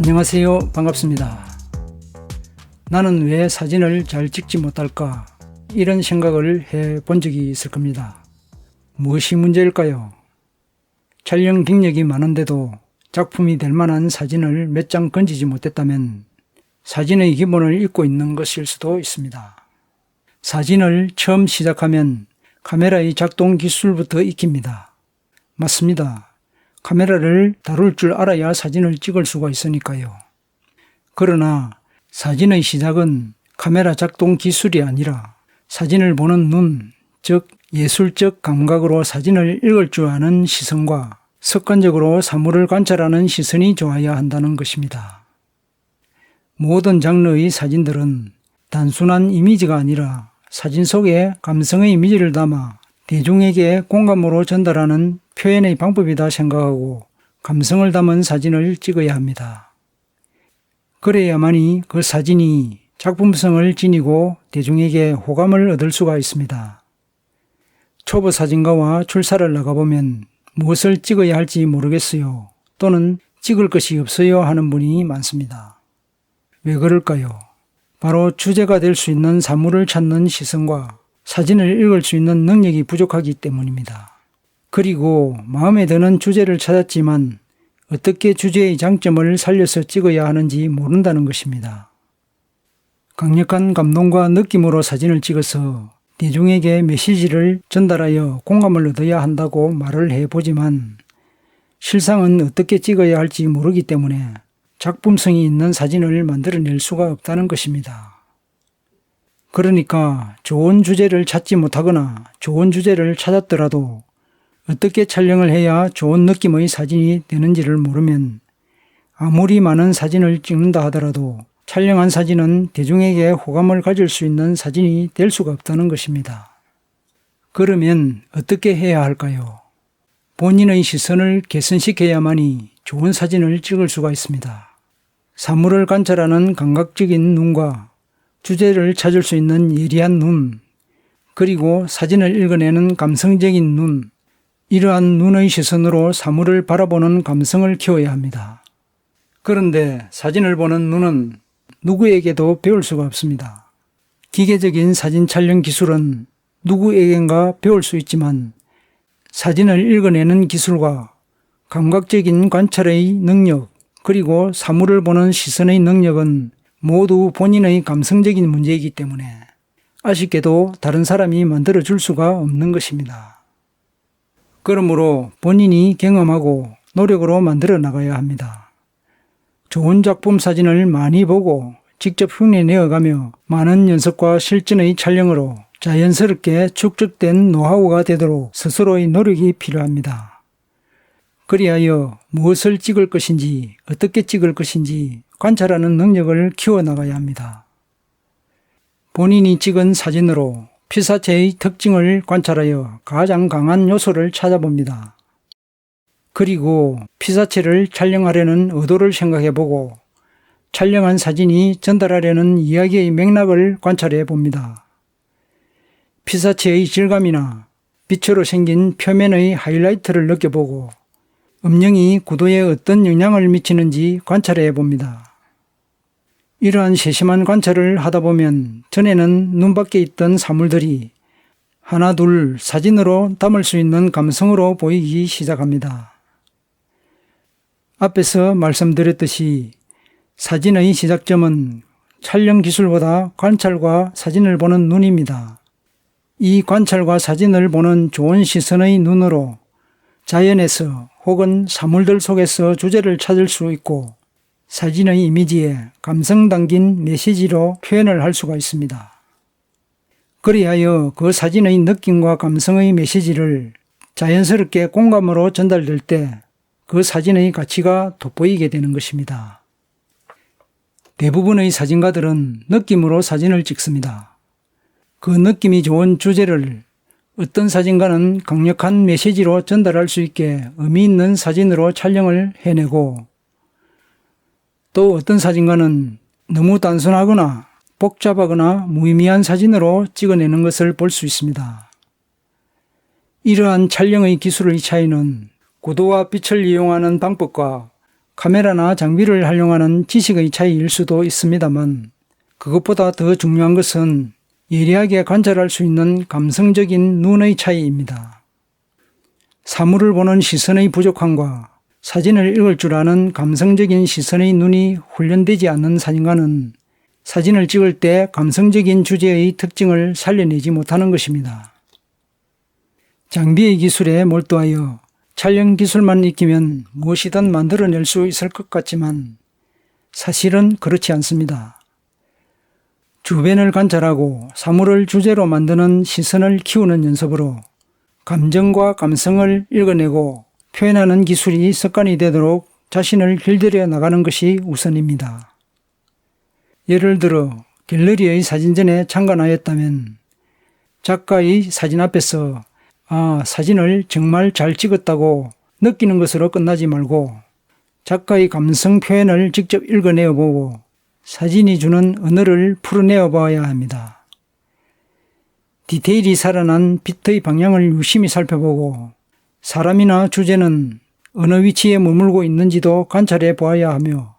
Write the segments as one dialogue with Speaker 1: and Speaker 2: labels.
Speaker 1: 안녕하세요. 반갑습니다. 나는 왜 사진을 잘 찍지 못할까? 이런 생각을 해본 적이 있을 겁니다. 무엇이 문제일까요? 촬영 경력이 많은데도 작품이 될 만한 사진을 몇 장 건지지 못했다면 사진의 기본을 잊고 있는 것일 수도 있습니다. 사진을 처음 시작하면 카메라의 작동 기술부터 익힙니다. 맞습니다. 카메라를 다룰 줄 알아야 사진을 찍을 수가 있으니까요. 그러나 사진의 시작은 카메라 작동 기술이 아니라 사진을 보는 눈, 즉 예술적 감각으로 사진을 읽을 줄 아는 시선과 습관적으로 사물을 관찰하는 시선이 좋아야 한다는 것입니다. 모든 장르의 사진들은 단순한 이미지가 아니라 사진 속에 감성의 이미지를 담아 대중에게 공감으로 전달하는 표현의 방법이다 생각하고 감성을 담은 사진을 찍어야 합니다. 그래야만이 그 사진이 작품성을 지니고 대중에게 호감을 얻을 수가 있습니다. 초보 사진가와 출사를 나가보면 무엇을 찍어야 할지 모르겠어요. 또는 찍을 것이 없어요 하는 분이 많습니다. 왜 그럴까요? 바로 주제가 될 수 있는 사물을 찾는 시선과 사진을 읽을 수 있는 능력이 부족하기 때문입니다. 그리고 마음에 드는 주제를 찾았지만 어떻게 주제의 장점을 살려서 찍어야 하는지 모른다는 것입니다. 강력한 감동과 느낌으로 사진을 찍어서 대중에게 메시지를 전달하여 공감을 얻어야 한다고 말을 해보지만 실상은 어떻게 찍어야 할지 모르기 때문에 작품성이 있는 사진을 만들어낼 수가 없다는 것입니다. 그러니까 좋은 주제를 찾지 못하거나 좋은 주제를 찾았더라도 어떻게 촬영을 해야 좋은 느낌의 사진이 되는지를 모르면 아무리 많은 사진을 찍는다 하더라도 촬영한 사진은 대중에게 호감을 가질 수 있는 사진이 될 수가 없다는 것입니다. 그러면 어떻게 해야 할까요? 본인의 시선을 개선시켜야만이 좋은 사진을 찍을 수가 있습니다. 사물을 관찰하는 감각적인 눈과 주제를 찾을 수 있는 예리한 눈, 그리고 사진을 읽어내는 감성적인 눈, 이러한 눈의 시선으로 사물을 바라보는 감성을 키워야 합니다. 그런데 사진을 보는 눈은 누구에게도 배울 수가 없습니다. 기계적인 사진 촬영 기술은 누구에겐가 배울 수 있지만 사진을 읽어내는 기술과 감각적인 관찰의 능력, 그리고 사물을 보는 시선의 능력은 모두 본인의 감성적인 문제이기 때문에 아쉽게도 다른 사람이 만들어줄 수가 없는 것입니다. 그러므로 본인이 경험하고 노력으로 만들어 나가야 합니다. 좋은 작품 사진을 많이 보고 직접 흉내내어가며 많은 연습과 실전의 촬영으로 자연스럽게 축적된 노하우가 되도록 스스로의 노력이 필요합니다. 그리하여 무엇을 찍을 것인지, 어떻게 찍을 것인지 관찰하는 능력을 키워나가야 합니다. 본인이 찍은 사진으로 피사체의 특징을 관찰하여 가장 강한 요소를 찾아봅니다. 그리고 피사체를 촬영하려는 의도를 생각해보고 촬영한 사진이 전달하려는 이야기의 맥락을 관찰해 봅니다. 피사체의 질감이나 빛으로 생긴 표면의 하이라이트를 느껴보고 음영이 구도에 어떤 영향을 미치는지 관찰해 봅니다. 이러한 세심한 관찰을 하다 보면 전에는 눈밖에 있던 사물들이 하나 둘 사진으로 담을 수 있는 감성으로 보이기 시작합니다. 앞에서 말씀드렸듯이 사진의 시작점은 촬영 기술보다 관찰과 사진을 보는 눈입니다. 이 관찰과 사진을 보는 좋은 시선의 눈으로 자연에서 혹은 사물들 속에서 주제를 찾을 수 있고 사진의 이미지에 감성 담긴 메시지로 표현을 할 수가 있습니다. 그리하여 그 사진의 느낌과 감성의 메시지를 자연스럽게 공감으로 전달될 때 그 사진의 가치가 돋보이게 되는 것입니다. 대부분의 사진가들은 느낌으로 사진을 찍습니다. 그 느낌이 좋은 주제를 어떤 사진가는 강력한 메시지로 전달할 수 있게 의미 있는 사진으로 촬영을 해내고 또 어떤 사진가는 너무 단순하거나 복잡하거나 무의미한 사진으로 찍어내는 것을 볼 수 있습니다. 이러한 촬영의 기술의 차이는 구도와 빛을 이용하는 방법과 카메라나 장비를 활용하는 지식의 차이일 수도 있습니다만 그것보다 더 중요한 것은 예리하게 관찰할 수 있는 감성적인 눈의 차이입니다. 사물을 보는 시선의 부족함과 사진을 읽을 줄 아는 감성적인 시선의 눈이 훈련되지 않는 사진가는 사진을 찍을 때 감성적인 주제의 특징을 살려내지 못하는 것입니다. 장비의 기술에 몰두하여 촬영 기술만 익히면 무엇이든 만들어낼 수 있을 것 같지만 사실은 그렇지 않습니다. 주변을 관찰하고 사물을 주제로 만드는 시선을 키우는 연습으로 감정과 감성을 읽어내고 표현하는 기술이 습관이 되도록 자신을 길들여 나가는 것이 우선입니다. 예를 들어 갤러리의 사진전에 참관하였다면 작가의 사진 앞에서 사진을 정말 잘 찍었다고 느끼는 것으로 끝나지 말고 작가의 감성 표현을 직접 읽어내어 보고 사진이 주는 언어를 풀어내어 봐야 합니다. 디테일이 살아난 빛의 방향을 유심히 살펴보고 사람이나 주제는 어느 위치에 머물고 있는지도 관찰해 보아야 하며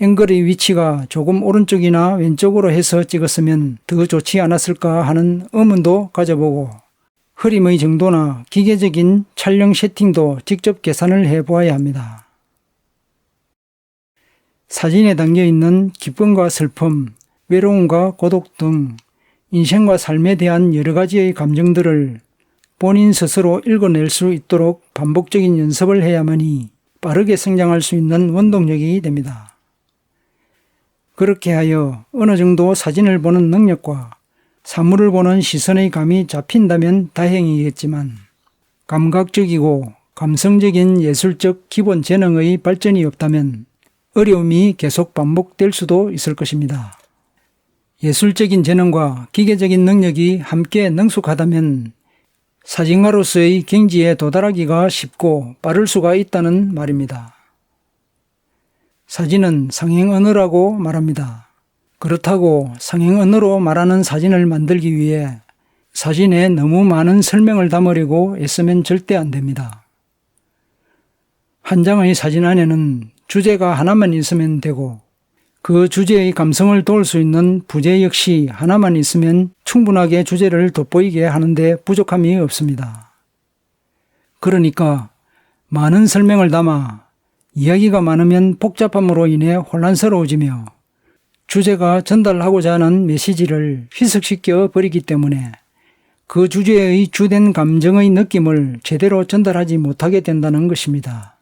Speaker 1: 앵글의 위치가 조금 오른쪽이나 왼쪽으로 해서 찍었으면 더 좋지 않았을까 하는 의문도 가져보고 흐림의 정도나 기계적인 촬영 세팅도 직접 계산을 해 보아야 합니다. 사진에 담겨있는 기쁨과 슬픔, 외로움과 고독 등 인생과 삶에 대한 여러 가지의 감정들을 본인 스스로 읽어낼 수 있도록 반복적인 연습을 해야만이 빠르게 성장할 수 있는 원동력이 됩니다. 그렇게 하여 어느 정도 사진을 보는 능력과 사물을 보는 시선의 감이 잡힌다면 다행이겠지만 감각적이고 감성적인 예술적 기본 재능의 발전이 없다면 어려움이 계속 반복될 수도 있을 것입니다. 예술적인 재능과 기계적인 능력이 함께 능숙하다면 사진가로서의 경지에 도달하기가 쉽고 빠를 수가 있다는 말입니다. 사진은 상행 언어라고 말합니다. 그렇다고 상행 언어로 말하는 사진을 만들기 위해 사진에 너무 많은 설명을 담으려고 애쓰면 절대 안 됩니다. 한 장의 사진 안에는 주제가 하나만 있으면 되고 그 주제의 감성을 도울 수 있는 부제 역시 하나만 있으면 충분하게 주제를 돋보이게 하는데 부족함이 없습니다. 그러니까 많은 설명을 담아 이야기가 많으면 복잡함으로 인해 혼란스러워지며 주제가 전달하고자 하는 메시지를 희석시켜 버리기 때문에 그 주제의 주된 감정의 느낌을 제대로 전달하지 못하게 된다는 것입니다.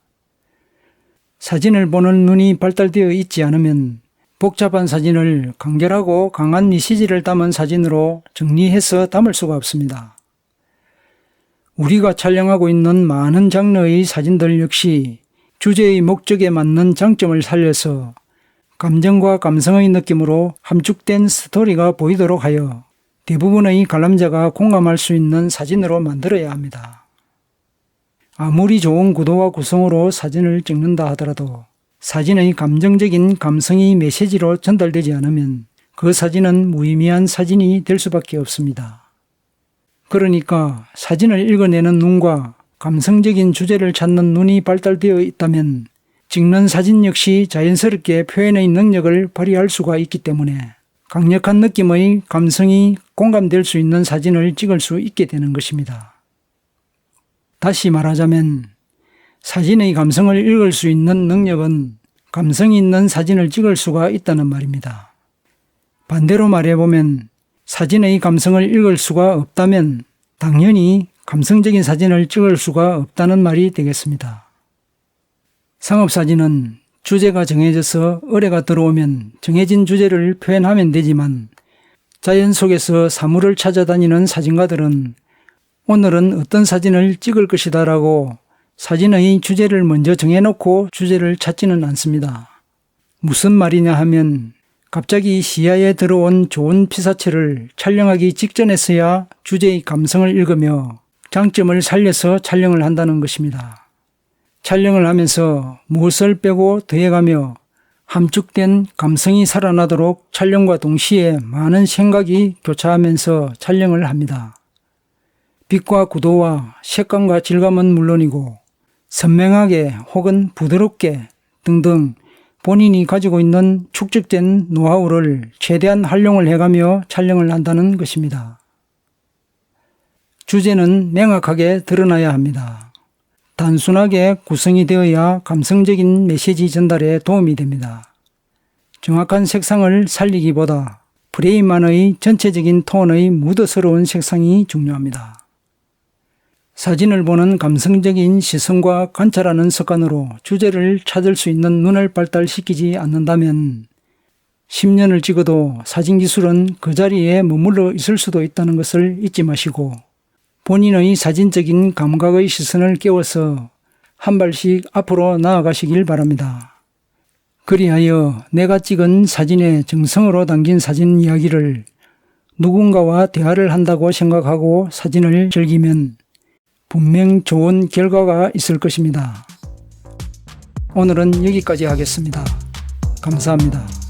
Speaker 1: 사진을 보는 눈이 발달되어 있지 않으면 복잡한 사진을 간결하고 강한 메시지를 담은 사진으로 정리해서 담을 수가 없습니다. 우리가 촬영하고 있는 많은 장르의 사진들 역시 주제의 목적에 맞는 장점을 살려서 감정과 감성의 느낌으로 함축된 스토리가 보이도록 하여 대부분의 관람자가 공감할 수 있는 사진으로 만들어야 합니다. 아무리 좋은 구도와 구성으로 사진을 찍는다 하더라도 사진의 감정적인 감성이 메시지로 전달되지 않으면 그 사진은 무의미한 사진이 될 수밖에 없습니다. 그러니까 사진을 읽어내는 눈과 감성적인 주제를 찾는 눈이 발달되어 있다면 찍는 사진 역시 자연스럽게 표현의 능력을 발휘할 수가 있기 때문에 강력한 느낌의 감성이 공감될 수 있는 사진을 찍을 수 있게 되는 것입니다. 다시 말하자면 사진의 감성을 읽을 수 있는 능력은 감성이 있는 사진을 찍을 수가 있다는 말입니다. 반대로 말해보면 사진의 감성을 읽을 수가 없다면 당연히 감성적인 사진을 찍을 수가 없다는 말이 되겠습니다. 상업사진은 주제가 정해져서 의뢰가 들어오면 정해진 주제를 표현하면 되지만 자연 속에서 사물을 찾아다니는 사진가들은 오늘은 어떤 사진을 찍을 것이다 라고 사진의 주제를 먼저 정해놓고 주제를 찾지는 않습니다. 무슨 말이냐 하면 갑자기 시야에 들어온 좋은 피사체를 촬영하기 직전에서야 주제의 감성을 읽으며 장점을 살려서 촬영을 한다는 것입니다. 촬영을 하면서 무엇을 빼고 더해가며 함축된 감성이 살아나도록 촬영과 동시에 많은 생각이 교차하면서 촬영을 합니다. 빛과 구도와 색감과 질감은 물론이고 선명하게 혹은 부드럽게 등등 본인이 가지고 있는 축적된 노하우를 최대한 활용을 해가며 촬영을 한다는 것입니다. 주제는 명확하게 드러나야 합니다. 단순하게 구성이 되어야 감성적인 메시지 전달에 도움이 됩니다. 정확한 색상을 살리기보다 프레임 안의 전체적인 톤의 묻어스러운 색상이 중요합니다. 사진을 보는 감성적인 시선과 관찰하는 습관으로 주제를 찾을 수 있는 눈을 발달시키지 않는다면 10년을 찍어도 사진기술은 그 자리에 머물러 있을 수도 있다는 것을 잊지 마시고 본인의 사진적인 감각의 시선을 깨워서 한 발씩 앞으로 나아가시길 바랍니다. 그리하여 내가 찍은 사진의 정성으로 담긴 사진 이야기를 누군가와 대화를 한다고 생각하고 사진을 즐기면 분명 좋은 결과가 있을 것입니다. 오늘은 여기까지 하겠습니다. 감사합니다.